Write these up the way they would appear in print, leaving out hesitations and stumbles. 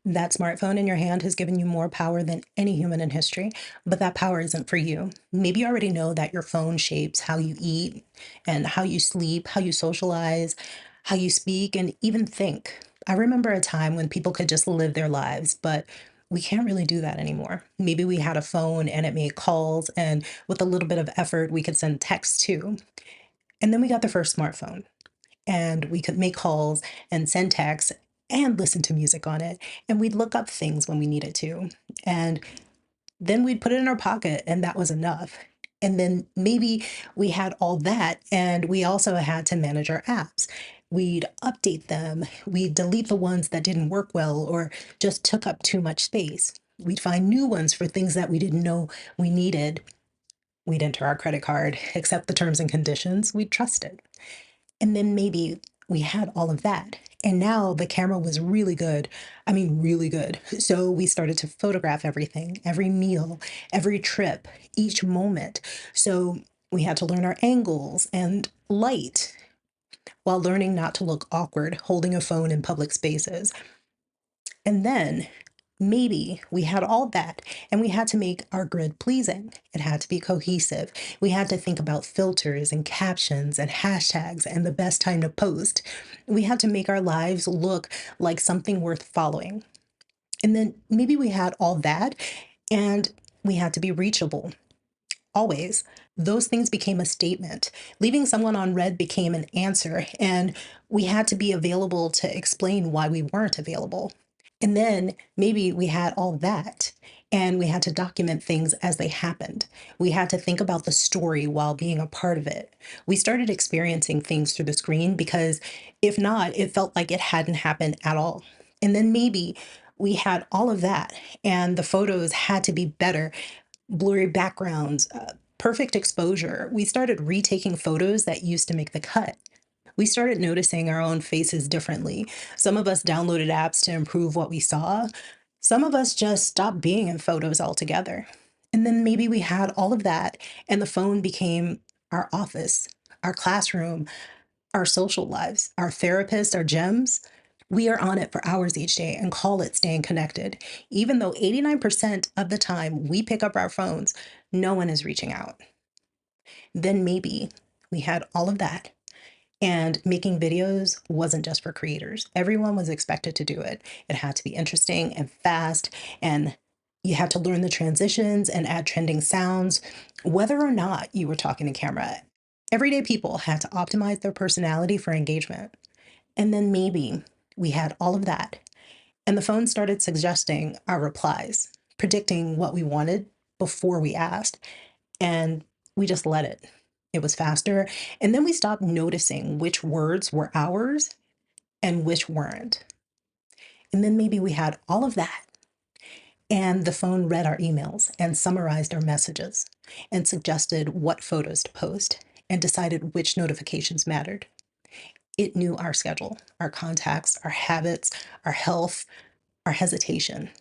That smartphone in your hand has given you more power than any human in history, but that power isn't for you. Maybe you already know that your phone shapes how you eat and how you sleep, how you socialize, how you speak, and even think. I remember a time when people could just live their lives, but we can't really do that anymore. Maybe we had a phone and it made calls, and with a little bit of effort, we could send texts too. And then we got the first smartphone and we could make calls and send texts and listen to music on it. And we'd look up things when we needed to. And then we'd put it in our pocket, and that was enough. And then maybe we had all that, and we also had to manage our apps. We'd update them, we'd delete the ones that didn't work well or just took up too much space. We'd find new ones for things that we didn't know we needed. We'd enter our credit card, accept the terms and conditions, we'd trust it. And then maybe we had all of that. And now the camera was really good. I mean, really good. So we started to photograph everything, every meal, every trip, each moment. So we had to learn our angles and light while learning not to look awkward holding a phone in public spaces. And then maybe we had all that and we had to make our grid pleasing. It had to be cohesive. We had to think about filters and captions and hashtags and the best time to post. We had to make our lives look like something worth following. And then maybe we had all that and we had to be reachable always. Those things became a statement. Leaving someone on red became an answer, and we had to be available to explain why we weren't available. And then maybe we had all that and we had to document things as they happened. We had to think about the story while being a part of it. We started experiencing things through the screen because if not, it felt like it hadn't happened at all. And then maybe we had all of that and the photos had to be better, blurry backgrounds, perfect exposure. We started retaking photos that used to make the cut. We started noticing our own faces differently. Some of us downloaded apps to improve what we saw. Some of us just stopped being in photos altogether. And then maybe we had all of that, and the phone became our office, our classroom, our social lives, our therapist, our gyms. We are on it for hours each day and call it staying connected. Even though 89% of the time we pick up our phones, no one is reaching out. Then maybe we had all of that and making videos wasn't just for creators. Everyone was expected to do it. It had to be interesting and fast, and you had to learn the transitions and add trending sounds, whether or not you were talking to camera. Everyday people had to optimize their personality for engagement. And then maybe we had all of that, and the phone started suggesting our replies, predicting what we wanted before we asked, and we just let it. It was faster. And then we stopped noticing which words were ours and which weren't. And then maybe we had all of that. And the phone read our emails and summarized our messages and suggested what photos to post and decided which notifications mattered. It knew our schedule, our contacts, our habits, our health, our hesitation.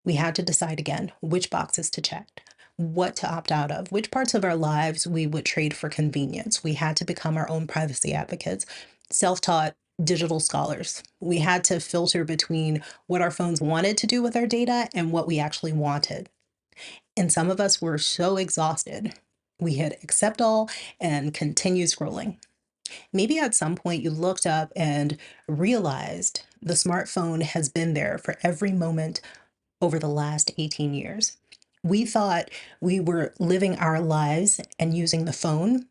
We had to decide again which boxes to check, what to opt out of, which parts of our lives we would trade for convenience. We had to become our own privacy advocates, self taught digital scholars. We had to filter between what our phones wanted to do with our data and what we actually wanted. And some of us were so exhausted. We hit accept all and continue scrolling. Maybe at some point you looked up and realized the smartphone has been there for every moment over the last 18 years. We thought we were living our lives and using the phone,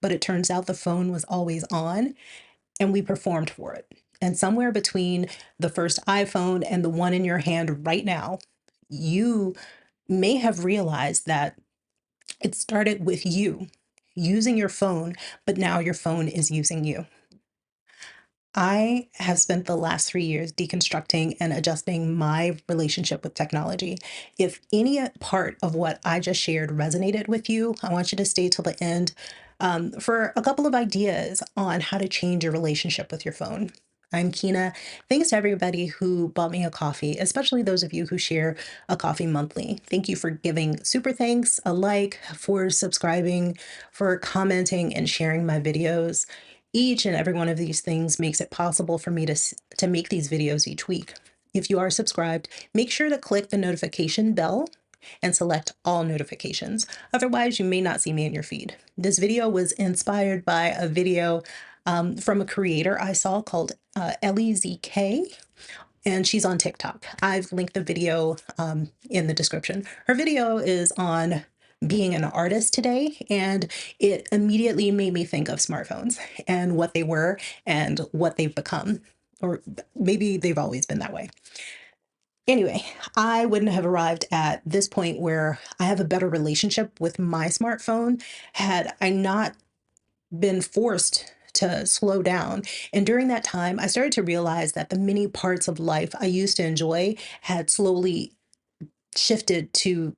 but it turns out the phone was always on and we performed for it. And somewhere between the first iPhone and the one in your hand right now, you may have realized that it started with you using your phone, but now your phone is using you. I have spent the last 3 years deconstructing and adjusting my relationship with technology. If any part of what I just shared resonated with you, I want you to stay till the end for a couple of ideas on how to change your relationship with your phone. I'm Kina. Thanks to everybody who bought me a coffee, especially those of you who share a coffee monthly. Thank you for giving super thanks, a like, for subscribing, for commenting and sharing my videos. Each and every one of these things makes it possible for me to make these videos each week. if you are subscribed, make sure to click the notification bell and select all notifications. Otherwise, you may not see me in your feed. This video was inspired by a video from a creator I saw called LEZK, and she's on TikTok. I've linked the video in the description. Her video is on being an artist today, and it immediately made me think of smartphones and what they were and what they've become. Or maybe they've always been that way. Anyway, I wouldn't have arrived at this point where I have a better relationship with my smartphone had I not been forced to slow down. And during that time, I started to realize that the many parts of life I used to enjoy had slowly shifted to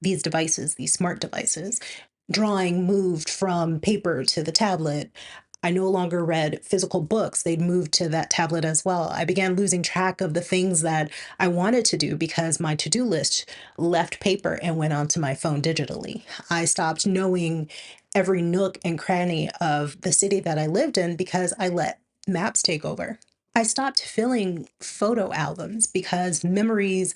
these devices, these smart devices. Drawing moved from paper to the tablet. I no longer read physical books. They'd moved to that tablet as well. I began losing track of the things that I wanted to do because my to do list left paper and went onto my phone digitally. I stopped knowing every nook and cranny of the city that I lived in because I let maps take over. I stopped filling photo albums because memories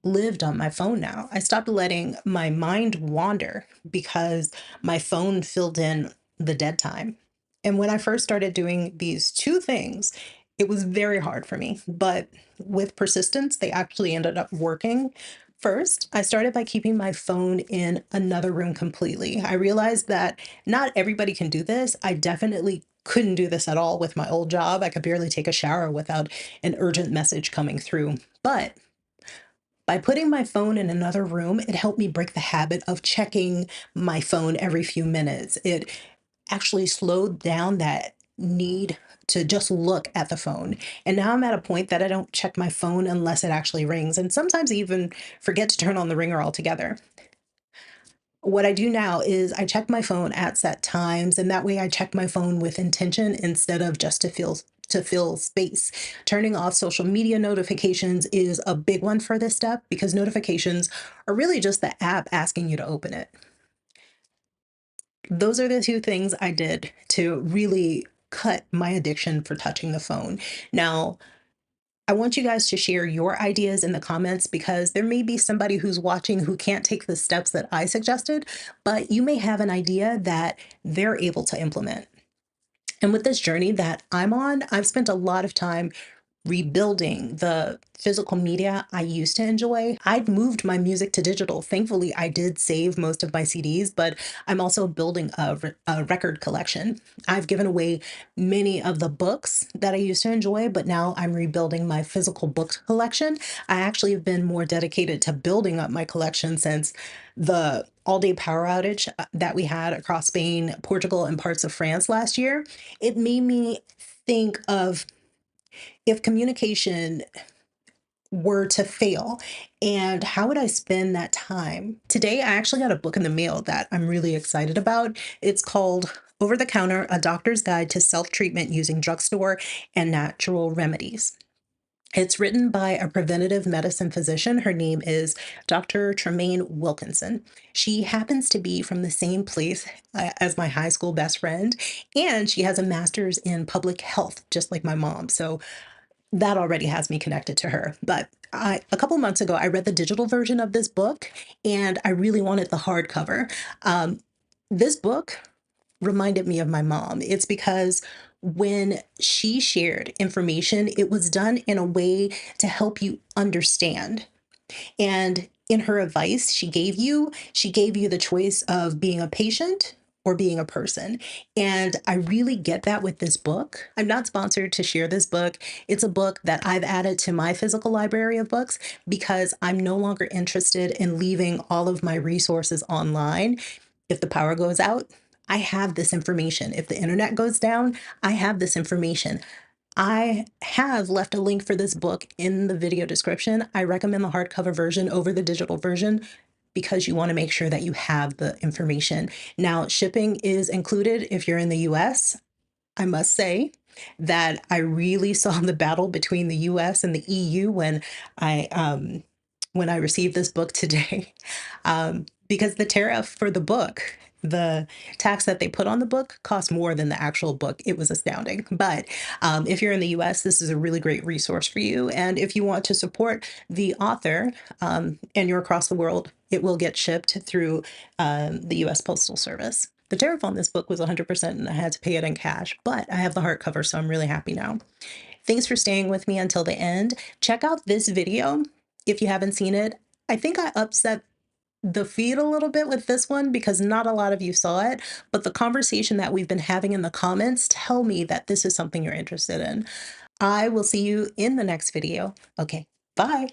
lived on my phone now. I stopped letting my mind wander because my phone filled in the dead time. And when I first started doing these two things, it was very hard for me. But with persistence, they actually ended up working. First, I started by keeping my phone in another room completely. I realized that not everybody can do this. I definitely couldn't do this at all with my old job. I could barely take a shower without an urgent message coming through. But by putting my phone in another room, it helped me break the habit of checking my phone every few minutes. It actually slowed down that need to just look at the phone. And now I'm at a point that I don't check my phone unless it actually rings, and sometimes even forget to turn on the ringer altogether. What I do now is I check my phone at set times, and that way I check my phone with intention instead of just to fill space. Turning off social media notifications is a big one for this step because notifications are really just the app asking you to open it. Those are the two things I did to really cut my addiction for touching the phone. Now, I want you guys to share your ideas in the comments because there may be somebody who's watching who can't take the steps that I suggested, but you may have an idea that they're able to implement. And with this journey that I'm on, I've spent a lot of time rebuilding the physical media I used to enjoy. I'd moved my music to digital. Thankfully, I did save most of my CDs, but I'm also building a record collection. I've given away many of the books that I used to enjoy, but now I'm rebuilding my physical book collection. I actually have been more dedicated to building up my collection since the all-day power outage that we had across Spain, Portugal, and parts of France last year. It made me think of if communication were to fail and how would I spend that time? Today, I actually got a book in the mail that I'm really excited about. It's called Over the Counter: A Doctor's Guide to Self-Treatment Using Drugstore and Natural Remedies. It's written by a preventative medicine physician. Her name is Dr. Tremaine Wilkinson. She happens to be from the same place as my high school best friend, and she has a master's in public health, just like my mom. So that already has me connected to her. But a couple months ago, I read the digital version of this book, and I really wanted the hardcover. This book reminded me of my mom. It's because when she shared information, it was done in a way to help you understand. And in her advice she gave you the choice of being a patient or being a person. And I really get that with this book. I'm not sponsored to share this book. It's a book that I've added to my physical library of books because I'm no longer interested in leaving all of my resources online. If the power goes out, I have this information. If the internet goes down, I have this information. I have left a link for this book in the video description. I recommend the hardcover version over the digital version because you want to make sure that you have the information. Now, shipping is included if you're in the US. I must say that I really saw the battle between the US and the EU when I received this book today, because the tariff for the book The tax that they put on the book cost more than the actual book. It was astounding. But if you're in the US, this is a really great resource for you. And if you want to support the author and you're across the world, it will get shipped through the US Postal Service. The tariff on this book was 100% and I had to pay it in cash, but I have the hardcover, so I'm really happy now. Thanks for staying with me until the end. Check out this video if you haven't seen it. I think I upset the feed a little bit with this one because not a lot of you saw it, but the conversation that we've been having in the comments tell me that this is something you're interested in. I will see you in the next video. Okay, bye.